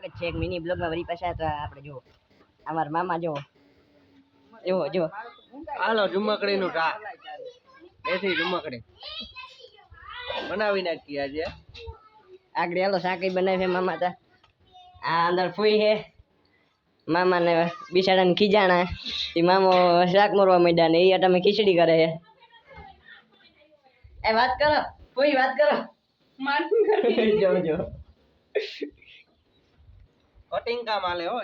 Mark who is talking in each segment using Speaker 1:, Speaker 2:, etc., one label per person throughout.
Speaker 1: સ્વાગત છે એક મિની બ્લોગમાં વળી પાછા. તો આપણે જો અમારા મામા જો એવો જો
Speaker 2: હાલો જુમકડીનું ટા એથી જુમકડી બનાવી નાખી આજે
Speaker 1: આગળ હાલો શાકઈ બનાવી છે મામા. તા આ અંદર ફૂઈ છે મામા ને બિચારાને ખીજાણા એ મામો શાક મોરવા માંડ્યા ને એ તમે ખીચડી કરે છે. એ વાત કરો ફૂઈ વાત કરો જો જો
Speaker 2: કટિંગ કામ આલે હો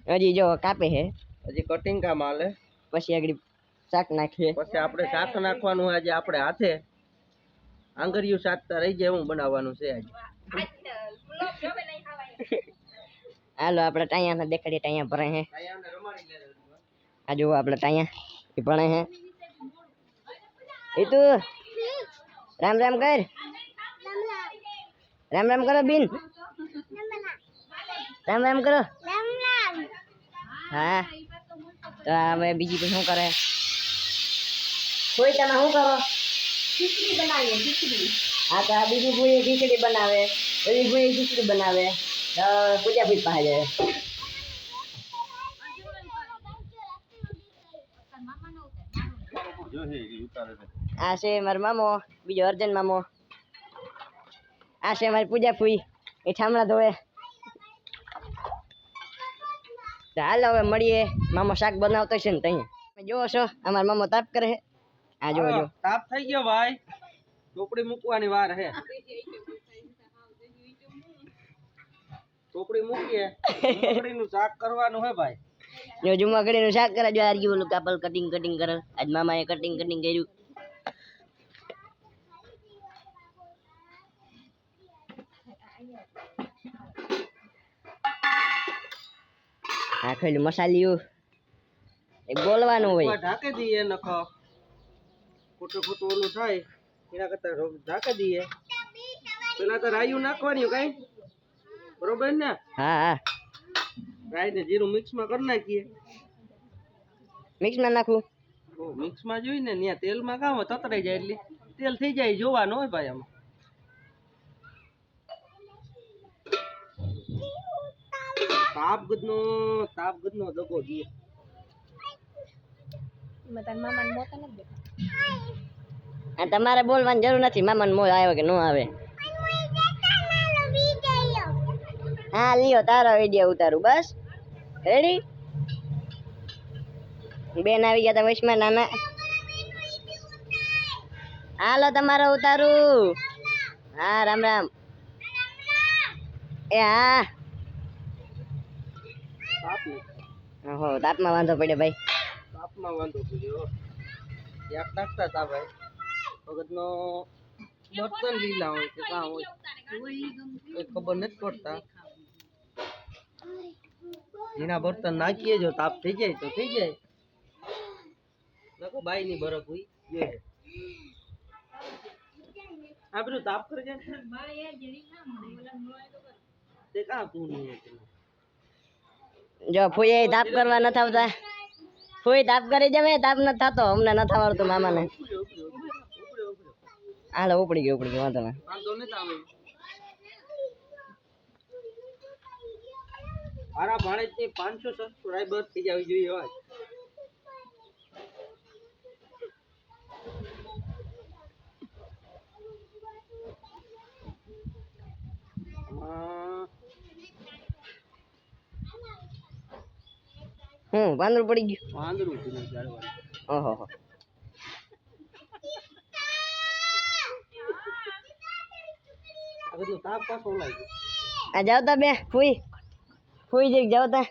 Speaker 1: હજી જો કાપે છે
Speaker 2: હજી કટિંગ કામ આલે
Speaker 1: પછી આગળ શાક નાખીએ
Speaker 2: પછી આપણે શાક નાખવાનું આજે આપણે હાથે આંગળીયું શાકતા રહી જાય એવું બનાવવાનું છે આજે.
Speaker 1: હાલો આપણે ટાયા દેખાડીએ ટાયા ભરે છે. આ જુઓ આપણે ટાયા એ ભણે છે. એ તું રામ રામ કર રામ રામ કરો બીન રામ રામ કરો. હા તો હવે બીજી તો શું કરે કોઈ તમે શું કરો ખીચડી બનાવીએ ખીચડી. હા તો આ બીજી ભૂઈ ખીચડી બનાવે એવી ભૂઈ ખીચડી બનાવે પૂજા પૂજ પાસે જાય. આ છે મારો મામો બીજો અર્જન મામો. આ છે મારી પૂજા ફૂઈ એ ઠામણા ધોવે. હાલો હવે મળીએ. મામો શાક બનાવતો છે ને ત્યાં જોવો છો અમારો મામો તાપ કરે છે. આ જોવો જો
Speaker 2: તાપ થઈ ગયો ભાઈ ટોપડી મૂકવાની વાર હે. ટોપડી મૂકીએ ટોપડીનું શાક કરવાનું હે ભાઈ.
Speaker 1: જો જુમાકડીનું શાક કરે જો આ રહ્યું ઓલું કાપલ કટિંગ કરે. આજ મામાએ કટિંગ કર્યું. આખેલું મસાલિયું એક બોલવાનું હોય
Speaker 2: ઢાંકી દઈએ નખો ખોટું ઓલું થાય એના કરતા ઢાંકી દઈએ. પેલા તો રાયું નાખવાની કઈ બરોબર ને.
Speaker 1: હા હા
Speaker 2: રાઈ ને જીરું મિક્સમાં કરી નાખીએ.
Speaker 1: મિક્સમાં નાખું
Speaker 2: મિક્સમાં જોઈને ત્યાં તેલમાં કામ તતરાઈ જાય એટલે તેલ થઈ જાય જોવાનું હોય ભાઈ. આમાં તાપગદનો દગો દઈએ.
Speaker 1: આ તમારે બોલવાની જરૂર નથી. મામાને મોજ આવે કે ન આવે. હા લ્યો તારો વિડીયો ઉતારું બસ રેડી. બેન આવી ગયા તા વચમાં નાના. હાલો તમારો ઉતારું. હા રામ રામ. એ હા ઓહો તાપમાં વાંધો પડ્યો ભાઈ.
Speaker 2: તાપમાં વાંધો પડ્યો યાદ નાખતા હતા ભાઈ. વખતનો બર્તન લીલા હોય કે કાં હોય એ ખબર નથી પડતા. એના બર્તન નાખીએ જો તાપ થઈ જાય તો થઈ જાય. બાઈ ની બરફ હોય આ બધું તાપ કરે છે તે કાં તું નહીં
Speaker 1: જો ફૂઈ તાપ કરવા નથી આવતા. ફૂઈ તાપ કરી જમે તાપ નથી થતો. અમને નથી આવડતું મામાને. હાલો ઉપડી ગયો વાંધો ના.
Speaker 2: મારા ભાણેજ ની 500 સબસ્ક્રાઇબર થઈ જવી જોઈએ.
Speaker 1: વાંદરું પડી ગયું.
Speaker 2: વાંદરું
Speaker 1: ઓહો
Speaker 2: આ બધું તાપ પાછો લાગી.
Speaker 1: આ જાવ તા બે ફૂઈ જઈ જાવ તા.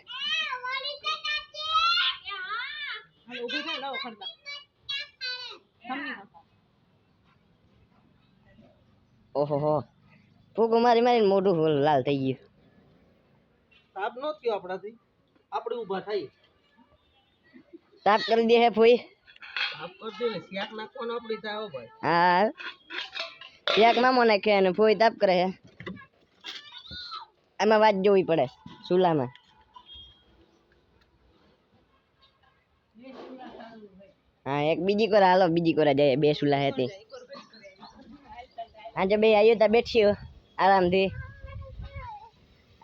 Speaker 1: ઓહો ફૂક મારી મોઢું લાલ થઈ ગયું.
Speaker 2: તાપ નો થયો આપણાથી આપણે ઊભા થઈ.
Speaker 1: તાપ કરી દે હે ફૂઈ.
Speaker 2: તાપ કરી દે ને શાક નાખવાનો આપડી થાય હો ભાઈ.
Speaker 1: હા શાક મામો નાખે અને ફૂઈ તાપ કરે હે. એમાં વાત જોવી પડે ચૂલામાં. હા એક બીજી કોરા હાલો બીજી કોરા જાય. બે ચૂલા હતી આજે બે આવ્યો તા બેઠી આરામથી.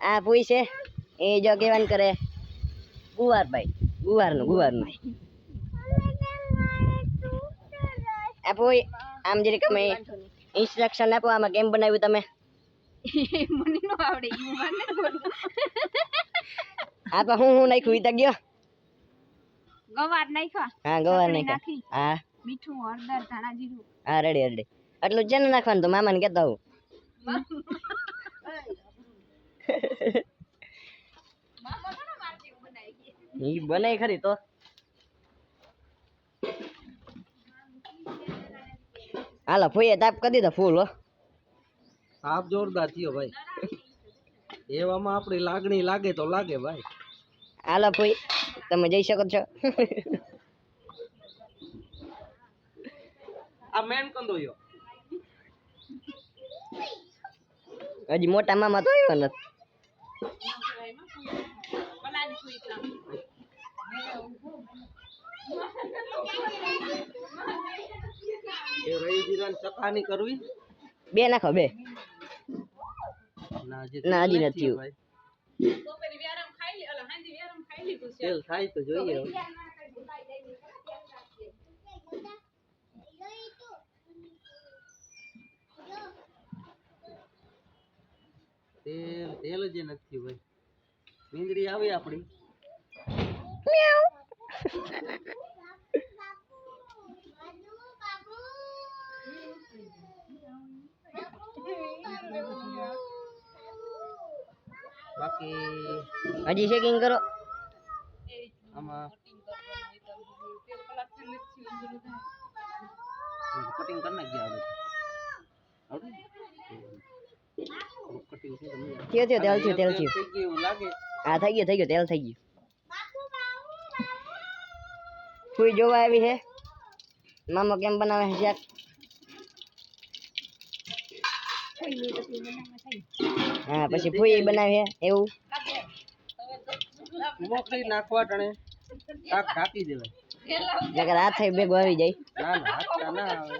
Speaker 1: આ પૂઈ છે એ જો કહેવાનું કરે ગુવારભાઈ ગુવારનું આ પૂઈ આમ જરીક તમે ઇન્સ્ટ્રક્શન આપો આમાં કેમ બનાવ્યું તમે
Speaker 3: મને નો આવડે ઈ મને
Speaker 1: આ તો હું નાખ્યું ઈ તો ગયો
Speaker 3: ગવાર નાખ્યા
Speaker 1: હા ગવાર
Speaker 3: ચટણી
Speaker 1: નાખ્યા
Speaker 3: નાખી.
Speaker 1: હા
Speaker 3: મીઠું હળદર ધાણા જીરું
Speaker 1: હા રેડી એટલું જ છે ને નાખવાનું તો મામાને કહેતા હું
Speaker 3: મામા ઘણા મારતી બનાવી
Speaker 1: ઈ બનાય ખરી તો હાલો ફોઈએ તાપ કરી દીધો ફૂલ હો
Speaker 2: સાપ જોરદાર થયો ભાઈ એવામાં આપણી લાગણી લાગે તો લાગે ભાઈ
Speaker 1: હાલો ફોઈ તમે જઈ શકો છો
Speaker 2: આ મેન કંદોયો
Speaker 1: હજી મોટા મામા તો આવ્યો નથી
Speaker 2: એ રહી જીરાની ચકાની કરવી
Speaker 1: બે નાખો બે
Speaker 2: ના
Speaker 1: ના, હજી નથી થયું.
Speaker 2: ભાઈ તેલ થાય તો જોઈએ હવે. તેલ જ નથી ભાઈ મીંદડી આવી આપણી બાકી
Speaker 1: હજી ચેકિંગ કરો
Speaker 2: આમાં કટિંગ કરી નાખી આવડે કટિંગ છે તમને
Speaker 1: થયો તેલ થયું
Speaker 2: થઈ ગયું એવું લાગે
Speaker 1: હા થઈ ગયું તેલ થઈ ગયું ફૂઈ જોવા આવી છે મામા કેમ બનાવે છે શાક હા પછી ફૂઈ બનાવે છે એવું
Speaker 2: મોકલી નાખવા ટણે શાક ઢાંકી દેવાય
Speaker 1: નકર હાથ થઈ ભેગું આવી જાય
Speaker 2: ના ના હાથમાં ના આવે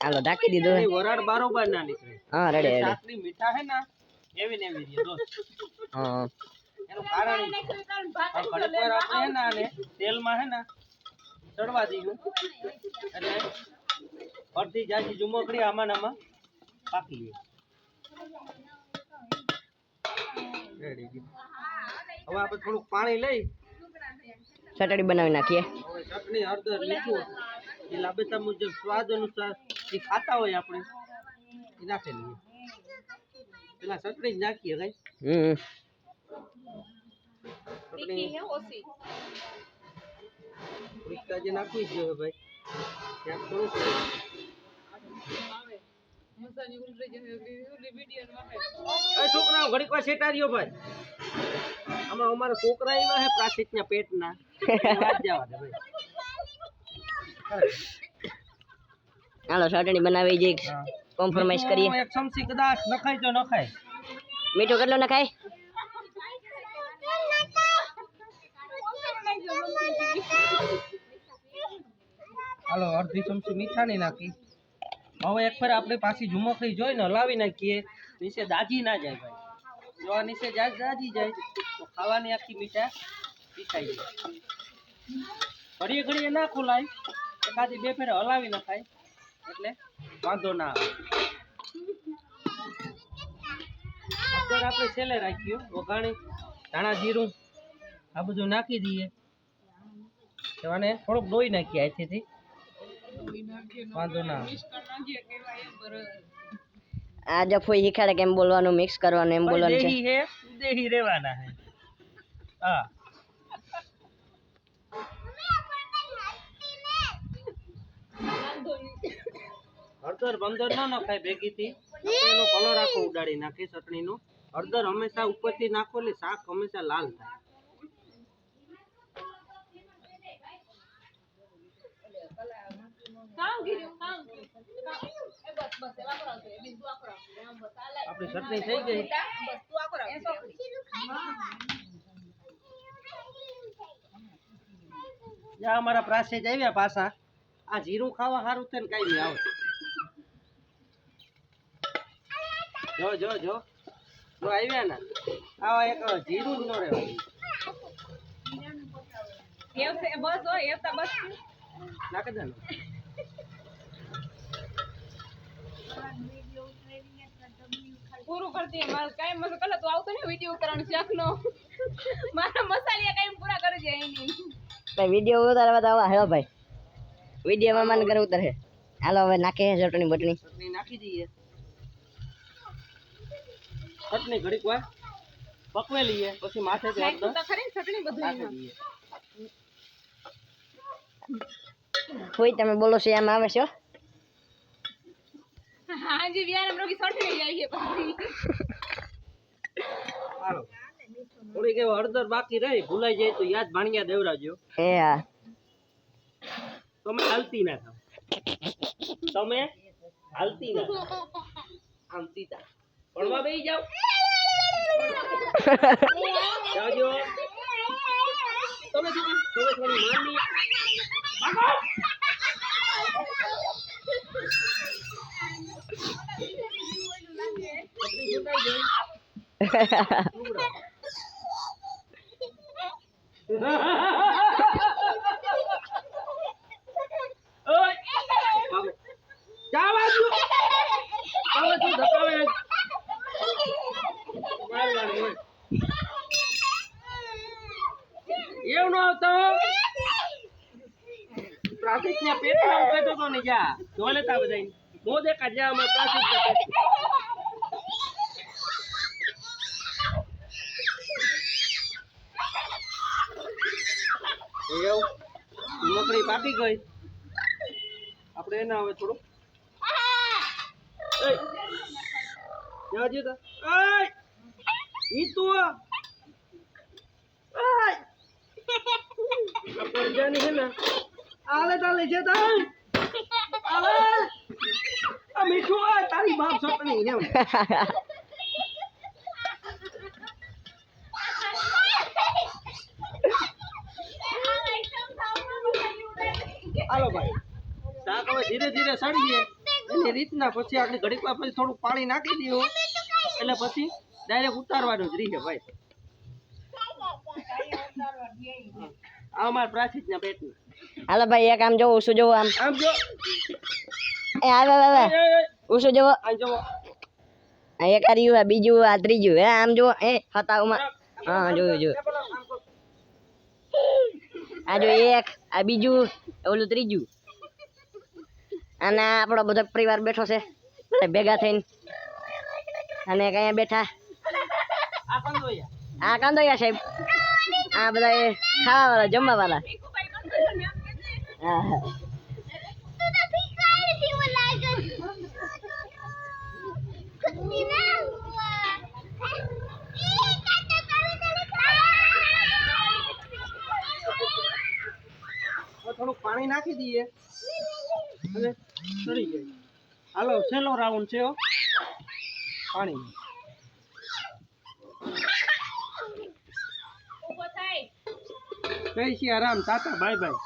Speaker 1: હાલો ઢાંકી દીધું
Speaker 2: એની વરાળ બારોબાર ના નીકળે
Speaker 1: હા રેડી
Speaker 2: શાકની મીઠા હે ને એવી ને એવી રહે દોસ્ત
Speaker 1: હા
Speaker 2: એનું કારણ ઈ છે. આ ઘડીક વાર આપણે હે ને આને તેલમાં હે ને ચડવા દઈશું એટલે અડધી જાજી જુમકડી આમાં ને આમાં પાકી જાય રેડી હવે આપણે થોડુંક પાણી લઈ
Speaker 1: ચટણી બનાવી નાખીએ
Speaker 2: હવે ચટણી હળદર મીઠું એ લાબેતા મુજબ સ્વાદ અનુસાર જે ખાતા હોય આપણે એ નાખી લઈએ પેલા ચટણી જ નાખીએ કઈ ચટણી થોડીક જે નાખવી જ જોઈએ ભાઈ ક્યાંક થોડુંક છોકરાઓ ઘડીક વાર સેટા રહ્યો ભાઈ આમાં અમારા છોકરા એવા હે પ્રાસિતના પેટના વાત જવા દે ભાઈ
Speaker 1: હાલો ચટણી બનાવી જઈ કોમ્પ્રોમાઇઝ કરીએ
Speaker 2: એક ચમચી કદાચ નખાય તો નખાય
Speaker 1: મીઠું કેટલું નખાય
Speaker 2: હાલો અડધી ચમચી મીઠાની નાખી હવે એક ફેર આપણે પાછી ઝુમકડી જોઈને હલાવી નાખીએ નીચે દાજી ના જાય ભાઈ જો આ નીચે દાજી જાય તો ખાવાની આખી મીઠા પીસાઈ જાય ઘડીએ ઘડીએ ના ખોલાય એકાદી બે ફેર હલાવી નખાય એટલે વાંધો ના આવે અત્યારે આપણે છેલ્લે રાખ્યું વઘાણી ધાણા જીરું આ બધું નાખી દઈએ અને થોડુંક ડોઈ નાખીએ અહીંથી વાંધો ના આવે
Speaker 1: આ જો ફોઈ શીખાડે કેમ બોલવાનું મિક્સ કરવાનું એમ બોલવાનું છે
Speaker 2: દેહી હે દેહી રહેવાના હે હા હળદર બંદર ન નખાય ભેગીથી એનો કલર આખો ઉડાડી નાખે ચટણીનો હળદર હંમેશા ઉપરથી નાખો એટલે શાક હંમેશા લાલ થાય આપણી ચટણી થઈ ગઈ જા અમારા પ્રાસે જ આવ્યા પાછા આ જીરું ખાવા સારું થાય ને કઈ નહીં આવે જો જો જો જો આવ્યા ને આવા એક જીરું જ ન રહેવાય.
Speaker 3: બસ હોય એ તો બસ
Speaker 2: નાખી દે ને.
Speaker 3: પૂરું કરતી મારે કાંઈ મને કલા તો આવતો ને વિડીયો ઉતારવાનો શોખ નો મારા મસાલિયા કાંઈ પૂરા કરી જાય એની
Speaker 1: ભાઈ વિડીયો ઉતારવા તો આવા હેલો ભાઈ વિડીયોમાં મન કરે ઉતારે હાલો હવે નાખે ચટણી બટણી
Speaker 2: ચટણી નાખી દઈએ. ચટણી ઘડીક વાર પકવે લઈએ પછી માથેથી
Speaker 3: નાખ્યું
Speaker 2: હળદર
Speaker 3: તો ખરી ને ચટણી બધું
Speaker 2: નાખી
Speaker 3: એમાં.
Speaker 2: દઈએ.
Speaker 1: કોઈ તમે બોલો છો એમ આવે છે હો.
Speaker 3: હાજી વ્યાયામ રોગી ચટણી આવીએ પછી
Speaker 2: હાલો થોડીક એવો હળદર બાકી રહી ભૂલાઈ જાય તો યાદ ભાણિયા દેવરાજો.
Speaker 1: એ હા
Speaker 2: તમે હાલતી ના થાવ. તમે હાલતી ના થાવ. આમ સીધા ભણવા બેસી જાવ. જાજો. તમે શું થોડી મારની ભાગો. ચટણી સુકાઈ ગઈ. ઓય ભાગો. જાવા દો. હવે તું ધકાવે. મારવાની હોય. એવું ન આવતો. પ્લાસ્ટિક ના પેટમાં બેઠો તો ને જા જો લેતા બધા મો દેખા જા અમે પ્લાસ્ટિક ના પેટ. એવું મકડી પાકી ગઈ આપણે એના હવે થોડું એય જાજી તો એય ઈ તું એય આ પરજાની છે ને આલે તાલે છે તા આલે આ મીઠું આ તારી બાપ ચટણી એમ. હાલો ભાઈ શાક હવે ધીરે ધીરે સળીએ એની રીતના પછી આપણે ઘડીક વાર પછી થોડું પાણી નાખી દઈએ એટલે પછી ડાયરેક્ટ ઉતારવાનું જ રહીએ ભાઈ. આ અમારા પ્રાચીના પેટનું.
Speaker 1: હાલો ભાઈ એક આમ જોવો ઉસું જોવો આમ
Speaker 2: આમ જો
Speaker 1: એ આવે આવે ઉસું જોવો
Speaker 2: આ જોવો
Speaker 1: આ એક આ રહ્યું આ બીજું આ ત્રીજું હે આમ જોવો એ હતાવમાં હા જોયું જોયું આ જો એક આ બીજું ઓલું ત્રીજું અને આ આપણો બધો પરિવાર બેઠો છે બધા ભેગા થઈને અને કયા બેઠા
Speaker 2: આ કંદોયા
Speaker 1: આ કાંદોયા સાહેબ આ બધા ખાવા વાળા જમવા વાળા હા હા
Speaker 2: થોડુંક પાણી નાખી દઈએ અને સડી જાય. હાલો છેલ્લો રાઉન્ડ છે હો. પાણી
Speaker 3: ઉભો થાય
Speaker 2: કઈ છે આરામ ટાટા બાય બાય.